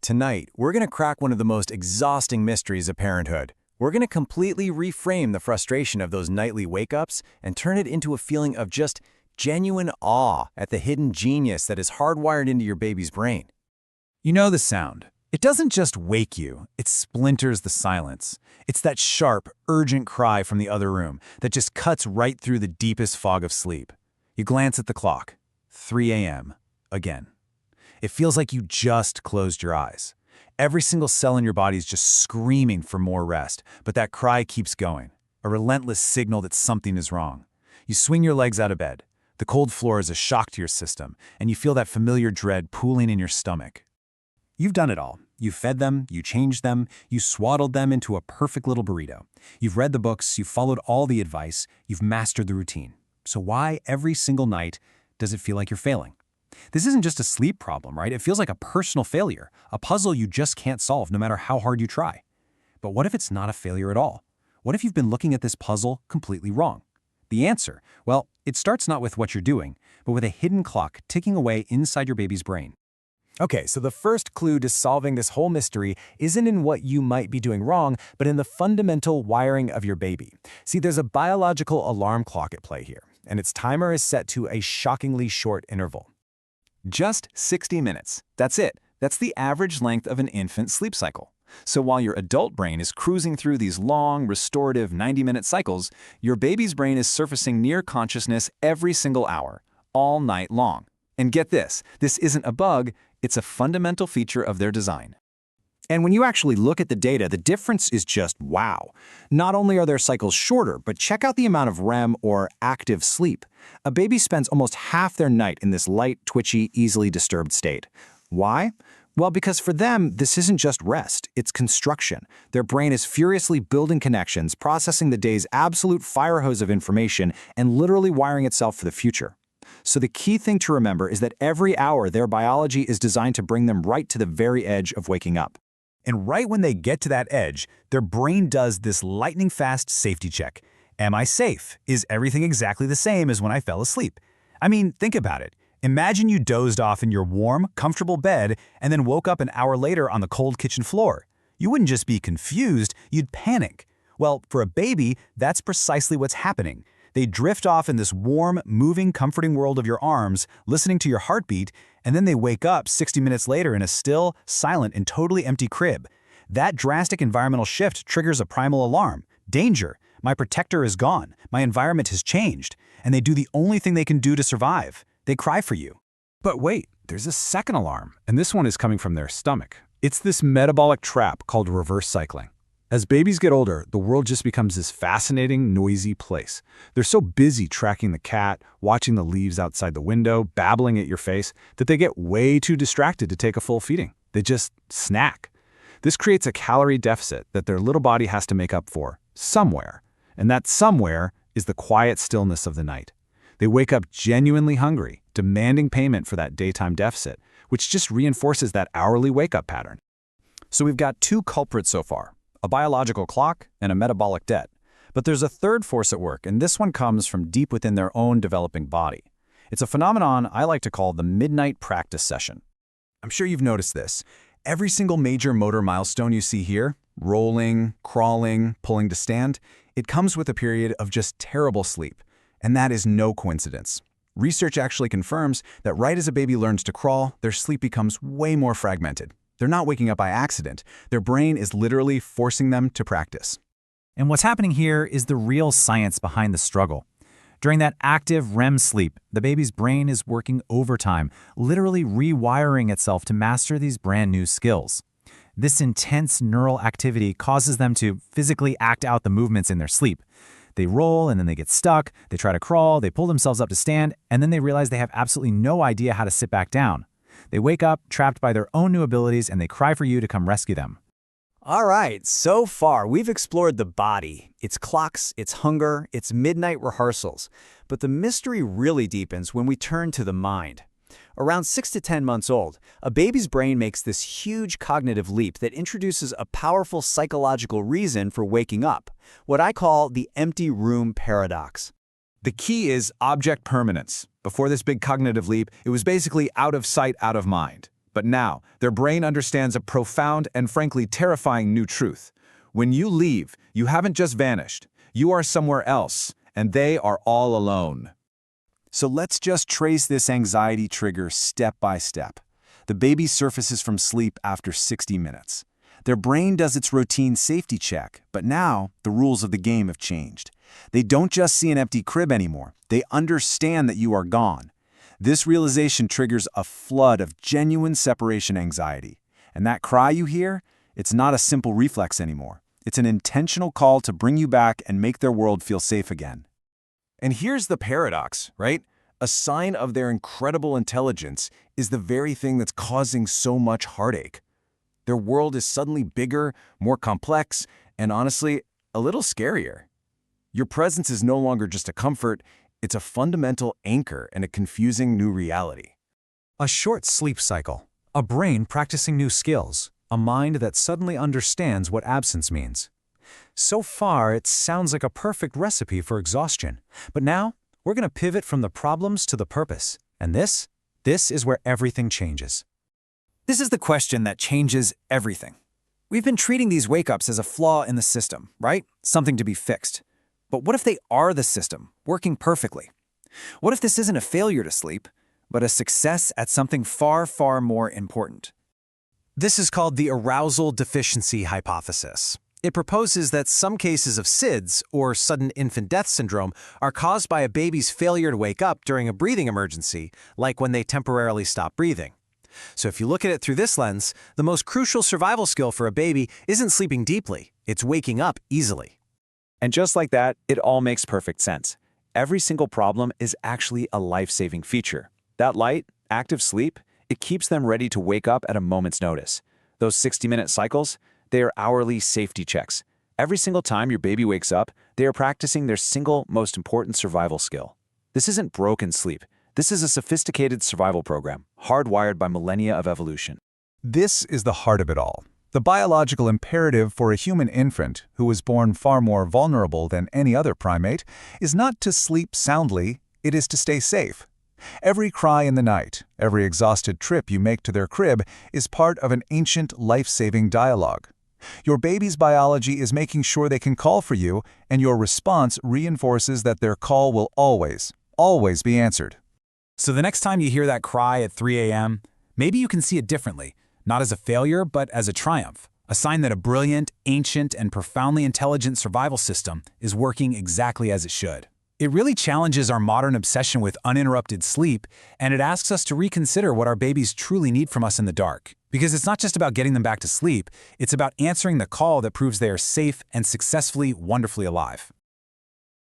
Tonight, we're going to crack one of the most exhausting mysteries of parenthood. We're going to completely reframe the frustration of those nightly wake-ups and turn it into a feeling of just genuine awe at the hidden genius that is hardwired into your baby's brain. You know the sound. It doesn't just wake you, it splinters the silence. It's that sharp, urgent cry from the other room that just cuts right through the deepest fog of sleep. You glance at the clock. 3 a.m. Again. It feels like you just closed your eyes. Every single cell in your body is just screaming for more rest, but that cry keeps going, a relentless signal that something is wrong. You swing your legs out of bed. The cold floor is a shock to your system, and you feel that familiar dread pooling in your stomach. You've done it all. You fed them, you changed them, you swaddled them into a perfect little burrito. You've read the books, you've followed all the advice, you've mastered the routine. So why, every single night, does it feel like you're failing? This isn't just a sleep problem, right? It feels like a personal failure, a puzzle you just can't solve no matter how hard you try. But what if it's not a failure at all? What if you've been looking at this puzzle completely wrong? The answer, well, it starts not with what you're doing, but with a hidden clock ticking away inside your baby's brain. Okay, so the first clue to solving this whole mystery isn't in what you might be doing wrong, but in the fundamental wiring of your baby. See, there's a biological alarm clock at play here, and its timer is set to a shockingly short interval. Just 60 minutes. That's it. That's the average length of an infant sleep cycle. So while your adult brain is cruising through these long, restorative 90-minute cycles, your baby's brain is surfacing near consciousness every single hour, all night long. And get this isn't a bug, it's a fundamental feature of their design. And when you actually look at the data, the difference is just wow. Not only are their cycles shorter, but check out the amount of REM or active sleep. A baby spends almost half their night in this light, twitchy, easily disturbed state. Why? Well, because for them, this isn't just rest, it's construction. Their brain is furiously building connections, processing the day's absolute fire hose of information, and literally wiring itself for the future. So the key thing to remember is that every hour their biology is designed to bring them right to the very edge of waking up. And right when they get to that edge, their brain does this lightning-fast safety check. Am I safe? Is everything exactly the same as when I fell asleep? I mean, think about it. Imagine you dozed off in your warm, comfortable bed and then woke up an hour later on the cold kitchen floor. You wouldn't just be confused, you'd panic. Well, for a baby, that's precisely what's happening. They drift off in this warm, moving, comforting world of your arms, listening to your heartbeat, and then they wake up 60 minutes later in a still, silent, and totally empty crib. That drastic environmental shift triggers a primal alarm. Danger! My protector is gone. My environment has changed. And they do the only thing they can do to survive. They cry for you. But wait, there's a second alarm, and this one is coming from their stomach. It's this metabolic trap called reverse cycling. As babies get older, the world just becomes this fascinating, noisy place. They're so busy tracking the cat, watching the leaves outside the window, babbling at your face, that they get way too distracted to take a full feeding. They just snack. This creates a calorie deficit that their little body has to make up for somewhere. And that somewhere is the quiet stillness of the night. They wake up genuinely hungry, demanding payment for that daytime deficit, which just reinforces that hourly wake-up pattern. So we've got two culprits so far. A biological clock, and a metabolic debt. But there's a third force at work, and this one comes from deep within their own developing body. It's a phenomenon I like to call the midnight practice session. I'm sure you've noticed this. Every single major motor milestone you see here, rolling, crawling, pulling to stand, it comes with a period of just terrible sleep. And that is no coincidence. Research actually confirms that right as a baby learns to crawl, their sleep becomes way more fragmented. They're not waking up by accident. Their brain is literally forcing them to practice. And what's happening here is the real science behind the struggle. During that active REM sleep, the baby's brain is working overtime, literally rewiring itself to master these brand new skills. This intense neural activity causes them to physically act out the movements in their sleep. They roll and then they get stuck, they try to crawl, they pull themselves up to stand, and then they realize they have absolutely no idea how to sit back down. They wake up, trapped by their own new abilities, and they cry for you to come rescue them. All right, so far we've explored the body, its clocks, its hunger, its midnight rehearsals. But the mystery really deepens when we turn to the mind. Around 6 to 10 months old, a baby's brain makes this huge cognitive leap that introduces a powerful psychological reason for waking up, what I call the empty room paradox. The key is object permanence. Before this big cognitive leap, it was basically out of sight, out of mind. But now, their brain understands a profound and frankly terrifying new truth. When you leave, you haven't just vanished. You are somewhere else, and they are all alone. So let's just trace this anxiety trigger step by step. The baby surfaces from sleep after 60 minutes. Their brain does its routine safety check, but now the rules of the game have changed. They don't just see an empty crib anymore. They understand that you are gone. This realization triggers a flood of genuine separation anxiety. And that cry you hear, it's not a simple reflex anymore. It's an intentional call to bring you back and make their world feel safe again. And here's the paradox, right? A sign of their incredible intelligence is the very thing that's causing so much heartache. Their world is suddenly bigger, more complex, and honestly, a little scarier. Your presence is no longer just a comfort, it's a fundamental anchor in a confusing new reality. A short sleep cycle, a brain practicing new skills, a mind that suddenly understands what absence means. So far, it sounds like a perfect recipe for exhaustion. But now, we're going to pivot from the problems to the purpose. And this is where everything changes. This is the question that changes everything. We've been treating these wake-ups as a flaw in the system, right? Something to be fixed. But what if they are the system, working perfectly? What if this isn't a failure to sleep, but a success at something far, far more important? This is called the arousal deficiency hypothesis. It proposes that some cases of SIDS, or sudden infant death syndrome, are caused by a baby's failure to wake up during a breathing emergency, like when they temporarily stop breathing. So if you look at it through this lens, the most crucial survival skill for a baby isn't sleeping deeply, it's waking up easily. And just like that, it all makes perfect sense. Every single problem is actually a life-saving feature. That light, active sleep, it keeps them ready to wake up at a moment's notice. Those 60-minute cycles, they are hourly safety checks. Every single time your baby wakes up, they are practicing their single most important survival skill. This isn't broken sleep. This is a sophisticated survival program, hardwired by millennia of evolution. This is the heart of it all. The biological imperative for a human infant, who was born far more vulnerable than any other primate, is not to sleep soundly, it is to stay safe. Every cry in the night, every exhausted trip you make to their crib is part of an ancient life-saving dialogue. Your baby's biology is making sure they can call for you, and your response reinforces that their call will always be answered. So the next time you hear that cry at 3 a.m., maybe you can see it differently, not as a failure, but as a triumph, a sign that a brilliant, ancient, and profoundly intelligent survival system is working exactly as it should. It really challenges our modern obsession with uninterrupted sleep, and it asks us to reconsider what our babies truly need from us in the dark. Because it's not just about getting them back to sleep, it's about answering the call that proves they are safe and successfully, wonderfully alive.